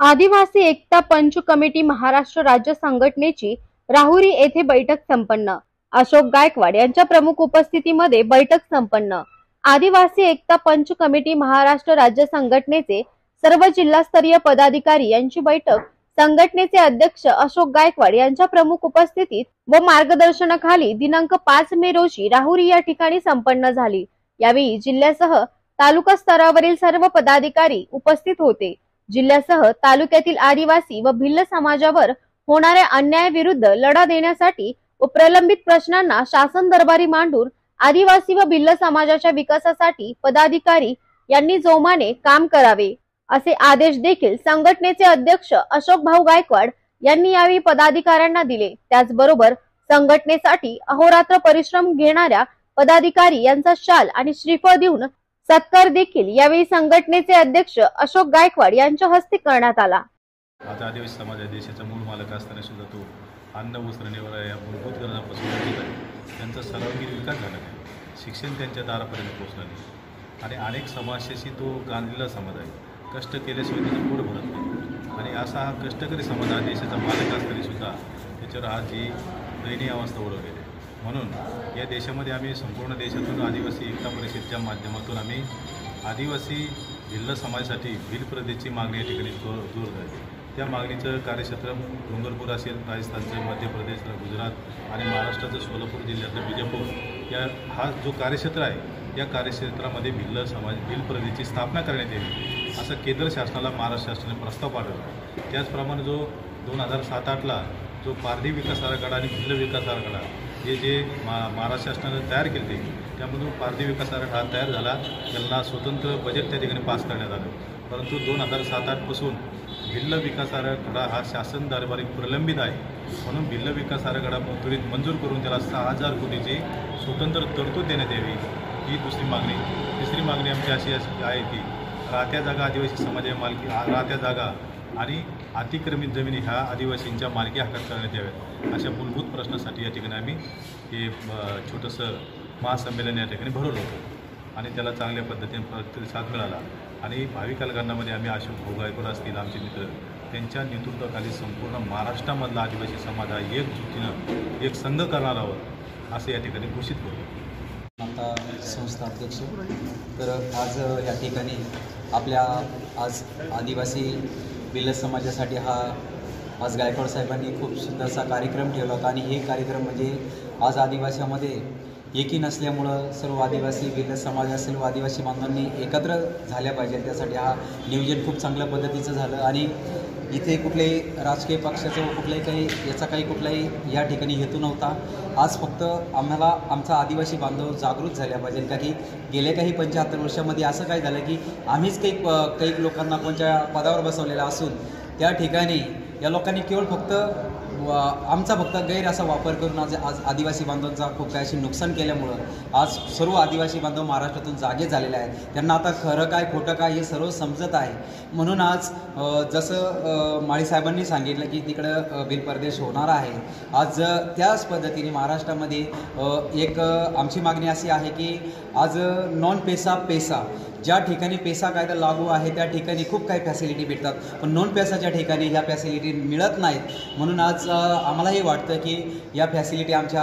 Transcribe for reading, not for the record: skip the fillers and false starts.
आदिवासी एकता पंच कमिटी महाराष्ट्र राज्य संघटनेची राहुरी येथे बैठक संपन्न। अशोक गायकवाड यांच्या प्रमुख उपस्थितीमध्ये बैठक संपन्न। आदिवासी एकता पंच कमिटी महाराष्ट्र राज्य संघटनेचे सर्व जिल्हास्तरीय पदाधिकारी यांची बैठक संघटनेचे अध्यक्ष अशोक गायकवाड यांच्या प्रमुख उपस्थितीत व मार्गदर्शनाखाली दिनांक 5 मे रोजी राहुरी या ठिकाणी संपन्न झाली। यावेळी जिल्ह्यासह तालुका स्तरावरील सर्व पदाधिकारी उपस्थित होते। जिल्ह्यासह तालुक्यातील आदिवासी व भिल्ल समाजावर होणाऱ्या अन्यायाविरुद्ध लढा देण्यासाठी व प्रलंबित प्रश्नांना शासन दरबारी मांडून आदिवासी व भिल्ल समाजाच्या विकासासाठी पदाधिकारी यांनी जोमाने काम करावे असे आदेश देखील संघटनेचे अध्यक्ष अशोक भाऊ गायकवाड यांनी यावेळी पदाधिकाऱ्यांना दिले। त्याचबरोबर संघटनेसाठी अहोरात्र परिश्रम घेणाऱ्या पदाधिकारी यांचा शाल आणि श्रीफळ देऊन सत्कार देखील यावेळी संघटनेचे अध्यक्ष अशोक गायकवाड यांच्या हस्ते करण्यात आला। आज आदिवासी समाज या देशाचा मूळ मालक असताना सुद्धा तो अन्न वस्त्र निवारा या मूलभूत गरजांपासून वंचित आहे। त्यांचा सर्वांगीण विकास झाला नाही, शिक्षण त्यांच्या दारापर्यंत पोहोचलं नाही आणि अनेक समाजाशी तो गांधलेला समाज आहे। कष्ट केल्याशिवाय त्याचं पोट भरत नाही आणि असा हा कष्टकरी समाज हा देशाचा मालक असताना सुद्धा त्याच्यावर आज ही दयनीय अवस्था ओढवलेली आहे। म्हणून या देशामध्ये आम्ही संपूर्ण देशातून आदिवासी एकता परिषदेच्या माध्यमातून आम्ही आदिवासी भिल्ल समाजासाठी भिल प्रदेशची मागणी या ठिकाणी जोर आहे। त्या मागणीचं कार्यक्षेत्र डोंगरपूर असेल, राजस्थानचं, मध्य प्रदेश, गुजरात आणि महाराष्ट्राचं सोलापूर जिल्ह्यातलं विजयपूर हा जो कार्यक्षेत्र आहे या कार्यक्षेत्रामध्ये भिल्ल समाज भिल प्रदेशची स्थापना करण्यात यावी असं केंद्र शासनाला महाराष्ट्र शासनाने प्रस्ताव पाठवला। त्याचप्रमाणे जो 2007-8ला जो पारधी विकास आराखडा आणि भिल्ल विकास आराखडा हे जे महाराष्ट्र शासनाने तयार केले त्यामधून पारधी विकास आराखडा तयार झाला, त्यांना स्वतंत्र बजेट त्या ठिकाणी पास करण्यात आलं। परंतु 2007-8 पासून भिल्ल विकास आराखडा हा शासन दरबारी प्रलंबित आहे। म्हणून भिल्ल विकास आराखडा त्वरित मंजूर करून त्याला 6,000 कोटीची स्वतंत्र तरतूद देण्यात यावी ही दुसरी मागणी। तिसरी मागणी आमची अशी आहे की राहत्या जागा आदिवासी समाजाच्या मालकी राहत्या जागा आणि अतिक्रमित जमिनी ह्या आदिवासींच्या मालकी हक्कात करण्यात याव्यात अशा मूलभूत प्रश्नासाठी या ठिकाणी आम्ही हे छोटंसं महासंमेलन या ठिकाणी भरवलं होतं आणि त्याला चांगल्या पद्धतीने प्रतिसाद मिळाला आणि भावी कालखंडामध्ये आम्ही अशोक भाऊ गायकवाड असतील आमचे मित्र त्यांच्या नेतृत्वाखाली संपूर्ण महाराष्ट्रामधला आदिवासी समाज हा एकजुटीनं एक संघ करणार आहोत असं या ठिकाणी घोषित करतो। आता संस्था अध्यक्ष तर आज या ठिकाणी आपल्या आज आदिवासी भिल्ल समाजासाठी हा आज गायकवाड साहेबांनी खूप सुंदरसा कार्यक्रम ठेवला होता आणि हे कार्यक्रम म्हणजे आज आदिवासीमध्ये एकी नसल्यामुळं सर्व आदिवासी भिल्ल समाज असेल व आदिवासी बांधवांनी एकत्र झाल्या पाहिजे, त्यासाठी हा नियोजन खूप चांगल्या पद्धतीचं झालं आणि इथे कुठल्याही राजकीय पक्षाचं व कुठलाही या ठिकाणी हेतू नव्हता। आज फक्त आम्हाला आमचा आदिवासी बांधव जागृत झाल्या पाहिजे का की गेल्या काही 75 वर्षामध्ये असं काय झालं की आम्हीच काही लोकांना कोणत्या पदावर बसवलेलं असून त्या ठिकाणी या लोकांनी केवळ फक्त आमचा गैर असा वापर करून आज आदिवासी बांधवांचा खूप काही अशी नुकसान केल्यामुळं आज सर्व आदिवासी बांधव महाराष्ट्रातून जागे झालेले आहेत। त्यांना आता खरं काय खोटं काय हे सर्व समजत आहे। म्हणून आज जसं माळी साहेबांनी सांगितलं की तिकडं भिल प्रदेश होणार आहे, आज त्याच पद्धतीने महाराष्ट्रामध्ये एक आमची मागणी अशी आहे की आज नॉन पैसा ज्या ठिकाणी पैसा कायदा लागू आहे त्या ठिकाणी खूप काही फॅसिलिटी भेटतात, पण नॉन पैसाच्या ठिकाणी ह्या फॅसिलिटी मिळत नाहीत। म्हणून आज आम्हालाही वाटतं की या फॅसिलिटी आमच्या